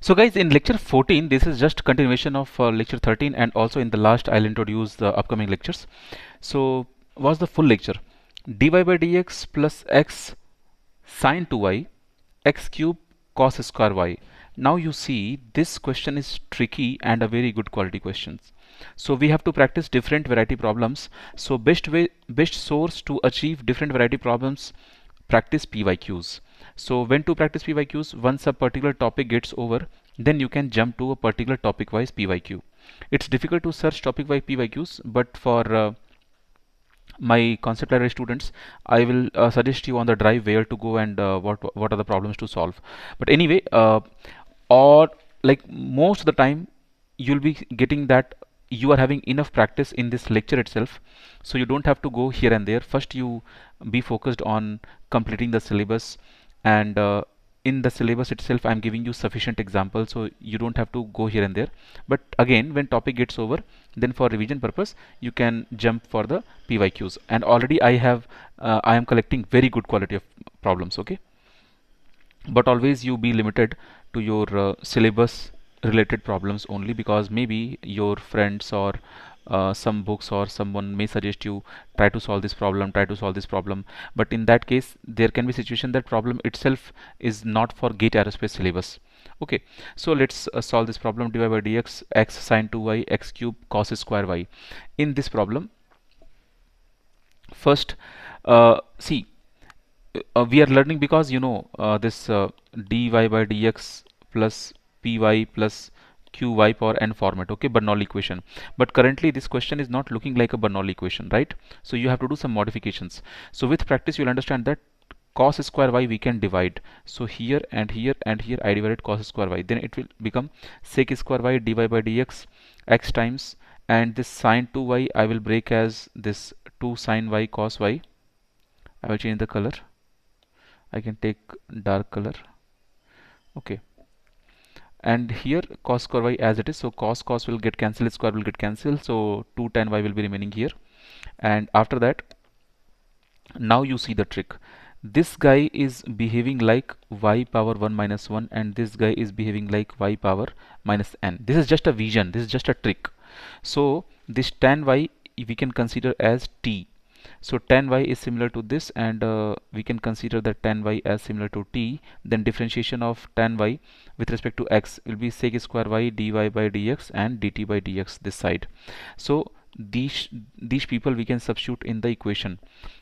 So guys, in lecture 14, this is just continuation of lecture 13, and also in the last I'll introduce the upcoming lectures. So what's the full lecture? Dy by dx plus x sine 2y x cube cos square y. Now you see this question is tricky and a very good quality questions. So we have to practice different variety problems. So best source to achieve different variety problems, practice PYQs. So when to practice PYQs? Once a particular topic gets over, then you can jump to a particular topic wise PYQ. It's difficult to search topic wise PYQs, but for my concept library students, I will suggest you on the drive where to go and what are the problems to solve. But anyway, or like most of the time you'll be getting that you are having enough practice in this lecture itself, so you don't have to go here and there. First you be focused on completing the syllabus, and in the syllabus itself I'm giving you sufficient examples, so you don't have to go here and there. But again, when topic gets over, then for revision purpose you can jump for the PYQs, and already I am collecting very good quality of problems. Okay, but always you be limited to your syllabus related problems only, because maybe your friends or some books or someone may suggest you try to solve this problem, try to solve this problem. But in that case there can be situation that problem itself is not for GATE aerospace syllabus. Okay, so let's solve this problem. Dy by dx x sine 2y x cube cos square y. In this problem, first see, we are learning because this dy by dx plus py plus qy power n format, okay, Bernoulli equation. But currently this question is not looking like a Bernoulli equation, right? So you have to do some modifications. So with practice you'll understand that cos square y we can divide. So here and here and here I divided cos square y, then it will become sec square y dy by dx x times, and this sine 2y I will break as this 2 sine y cos y. I will change the color. I can take dark color. Okay, and here cos square y as it is, so cos will get cancelled, square will get cancelled, so 2 tan y will be remaining here. And after that, now you see the trick. This guy is behaving like y power 1 minus 1, and this guy is behaving like y power minus n. This is just a vision, this is just a trick. So this tan y we can consider as t. So tan y is similar to this, and we can consider that tan y as similar to t. Then differentiation of tan y with respect to x will be sec square y dy by dx and dt by dx this side. So these people we can substitute in the equation.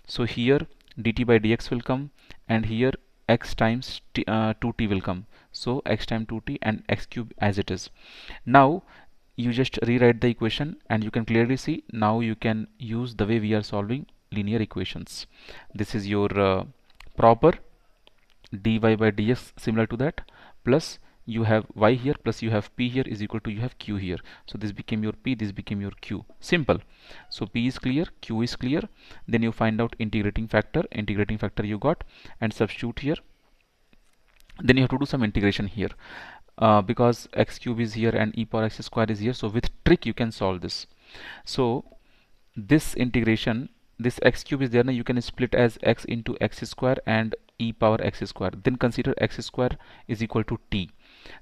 So here dt by dx will come, and here x times 2t will come. So x times 2t and x cube as it is. Now you just rewrite the equation, and you can clearly see now you can use the way we are solving linear equations. This is your proper dy by dx similar to that, plus you have y here, plus you have p here is equal to you have q here. So this became your p, this became your q. Simple. So p is clear, q is clear. Then you find out integrating factor you got, and substitute here. Then you have to do some integration here, because x cube is here and e power x square is here. So with trick you can solve this. So this integration, this x cube is there, now you can split as x into x square and e power x square. Then consider x square is equal to t.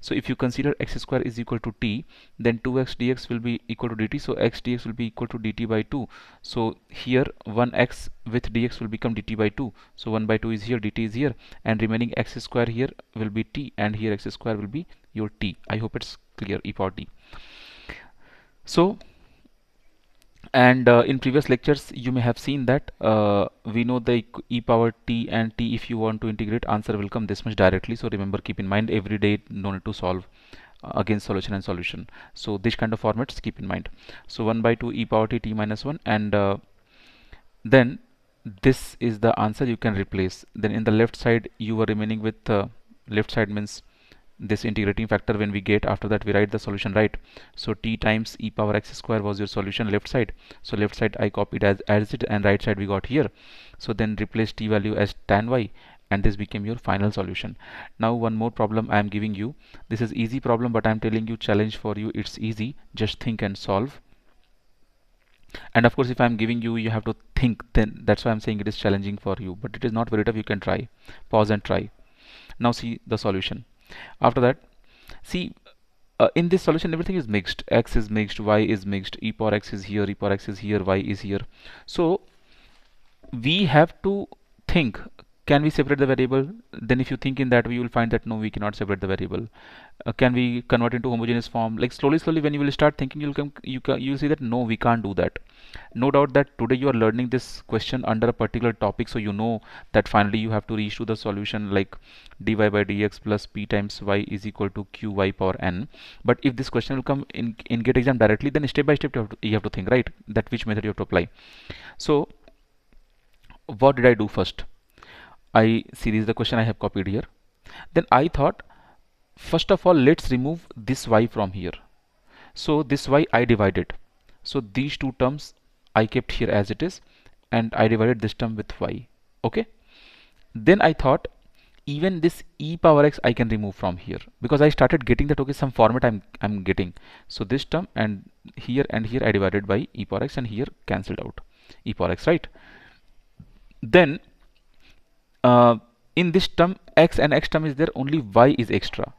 So if you consider x square is equal to t, then 2x dx will be equal to dt. So x dx will be equal to dt by 2. So here 1x with dx will become dt by 2. So 1 by 2 is here, dt is here, and remaining x square here will be t, and here x square will be your t. I hope it's clear, e power t. So, and in previous lectures you may have seen that we know the e power t and t, if you want to integrate, answer will come this much directly. So remember, keep in mind every day, no need to solve against solution and solution. So this kind of formats keep in mind. So 1 by 2 e power t t minus 1, and then this is the answer you can replace. Then in the left side you are remaining with left side means this integrating factor. When we get after that we write the solution, right? So t times e power x square was your solution left side. So left side I copied as it, and right side we got here. So then replace t value as tan y, and this became your final solution. Now one more problem I am giving you. This is easy problem, but I am telling you challenge for you. It's easy, just think and solve. And of course if I am giving you, you have to think, then that's why I'm saying it is challenging for you, but it is not very tough. You can try, pause and try. Now see the solution. After that, See, in this solution everything is mixed. X is mixed, y is mixed, e power x is here, e power x is here, y is here. So we have to think, can we separate the variable? Then if you think in that way, you will find that no, we cannot separate the variable. Can we convert into homogeneous form? Like slowly when you will start thinking, you'll see that no, we can't do that. No doubt that today you are learning this question under a particular topic, so you know that finally you have to reach to the solution like dy by dx plus p times y is equal to qy power n. But if this question will come in GATE exam directly, then step by step you have to think, right, that which method you have to apply. So what did I do first? I see this is the question I have copied here. Then I thought, first of all, let's remove this y from here. So this y I divided. So these two terms I kept here as it is, and I divided this term with y. Okay. Then I thought, even this e power x I can remove from here, because I started getting that okay, some format I'm getting. So this term and here I divided by e power x, and here cancelled out e power x, right? Then in this term x and x term is there, only y is extra.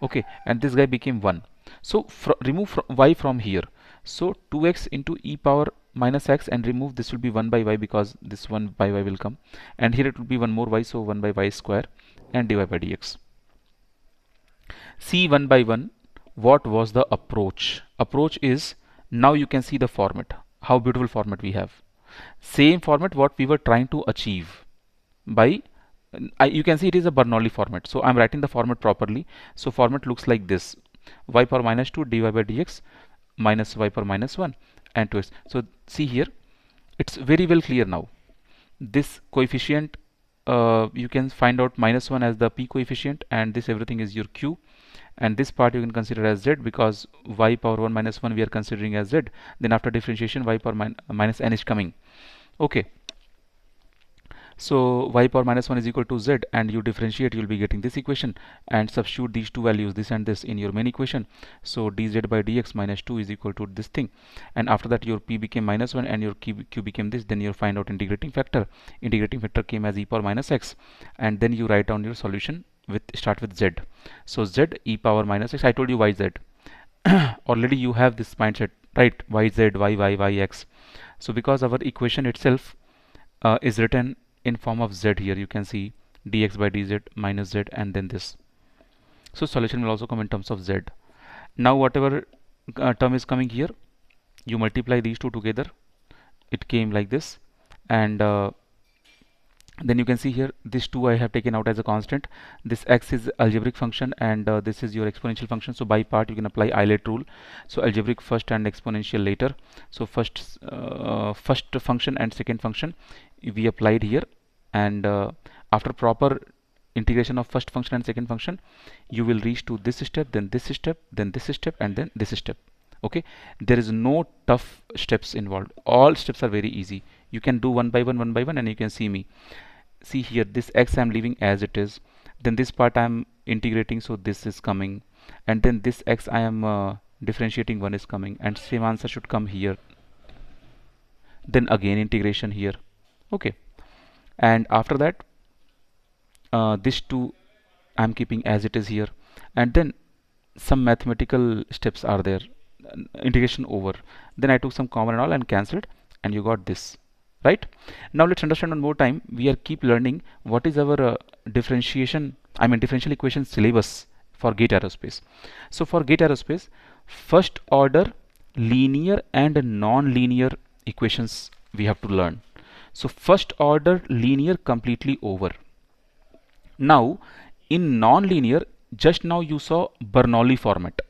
Okay, and this guy became 1. So remove y from here. So 2x into e power minus x, and remove this will be 1 by y, because this 1 by y will come, and here it will be 1 more y, so 1 by y square, and dy by dx. See, 1 by 1, what was the approach? Approach is, now you can see the format, how beautiful format we have. Same format what we were trying to achieve by you can see it is a Bernoulli format, so I'm writing the format properly. So format looks like this: y power minus 2 dy by dx minus y power minus 1 and 2x. So see here, it's very well clear now. This coefficient you can find out minus 1 as the p coefficient, and this everything is your q, and this part you can consider as z, because y power 1 minus 1 we are considering as z. Then after differentiation, y power minus n is coming. Okay, so y power minus 1 is equal to z, and you differentiate, you will be getting this equation, and substitute these two values, this and this, in your main equation. So dz by dx minus 2 is equal to this thing, and after that your p became minus 1 and your q became this. Then you find out integrating factor. Integrating factor came as e power minus x, and then you write down your solution with start with z. So z e power minus x, I told you yz. Already you have this mindset, right? Yz, yx. So because our equation itself is written in form of z here, you can see dx by dz minus z, and then this. So solution will also come in terms of z. Now whatever term is coming here, you multiply these two together, it came like this, and then you can see here this 2 I have taken out as a constant. This x is algebraic function, and this is your exponential function. So by part you can apply Eilert rule. So algebraic first and exponential later. So first function and second function we applied here, and after proper integration of first function and second function, you will reach to this step, then this step, then this step, and then this step. Okay, there is no tough steps involved. All steps are very easy. You can do one by one, and you can see me. See here, this x I am leaving as it is, then this part I am integrating, so this is coming, and then this x I am differentiating, 1 is coming, and same answer should come here. Then again integration here. Okay, and after that this 2 I am keeping as it is here, and then some mathematical steps are there, integration over. Then I took some common and all and cancelled, and you got this. Right, now let's understand one more time. We are keep learning what is our differential equation syllabus for GATE aerospace. So for GATE aerospace, first order linear and non-linear equations we have to learn. So first order linear completely over. Now in non-linear, just now you saw Bernoulli format.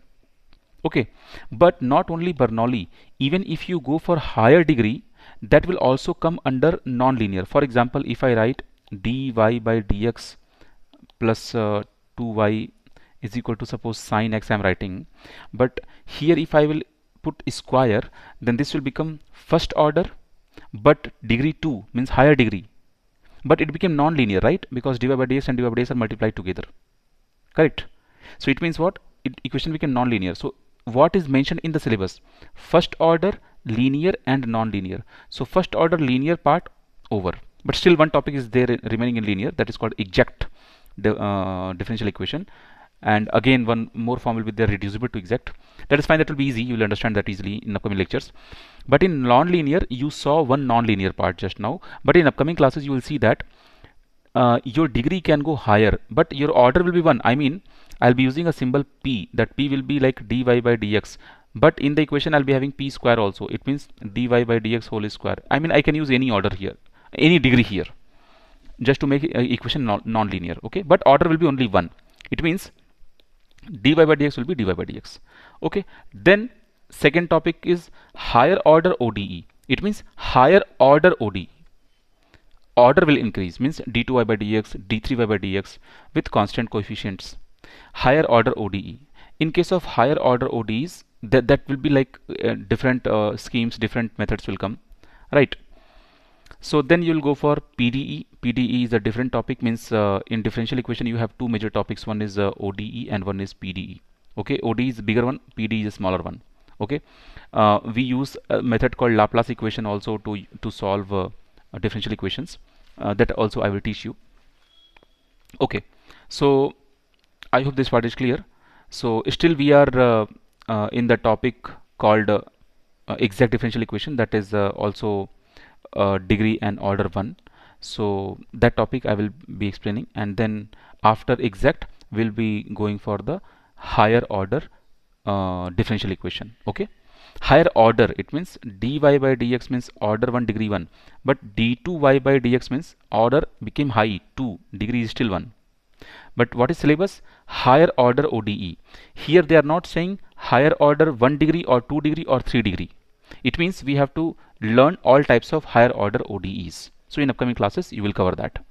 Okay, but not only Bernoulli, even if you go for higher degree, that will also come under non-linear. For example, if I write dy by dx plus 2y is equal to, suppose, sine x I am writing, but here if I will put square, then this will become first order, but degree 2 means higher degree, but it became non-linear, right? Because dy by dx and dy by dx are multiplied together, correct? So it means what? Equation became non-linear. So what is mentioned in the syllabus? First order linear and non-linear. So first order linear part over, but still one topic is there remaining in linear, that is called exact differential equation. and again one more form will be there, reducible to exact. That is fine, that will be easy, you will understand that easily in upcoming lectures. But in non-linear, you saw one non-linear part just now, but in upcoming classes you will see that your degree can go higher, but your order will be one. I mean, I'll be using a symbol p, that p will be like dy by dx, but in the equation I'll be having p square also. It means dy by dx whole square. I mean, I can use any order here, any degree here, just to make equation non-linear. Okay, but order will be only one. It means dy by dx will be dy by dx. Okay, then second topic is higher order ODE. It means higher order ODE. Order will increase, means d2y by dx, d3y by dx with constant coefficients. Higher order ODE. In case of higher order ODEs, that will be like different schemes, different methods will come, right? So then you'll go for PDE. PDE is a different topic, means in differential equation you have two major topics. One is ODE and one is PDE. Okay, ODE is the bigger one, PDE is a smaller one. Okay, we use a method called Laplace equation also to solve differential equations. That also I will teach you. Okay, so I hope this part is clear. So still we are in the topic called exact differential equation, that is also degree and order 1. So that topic I will be explaining, and then after exact we'll be going for the higher order differential equation. Okay, higher order, it means dy by dx means order 1 degree 1, but d2y by dx means order became high 2, degree is still 1. But what is syllabus? Higher order ODE. Here they are not saying higher order 1 degree or 2 degree or 3 degree. It means we have to learn all types of higher order ODEs. So in upcoming classes you will cover that.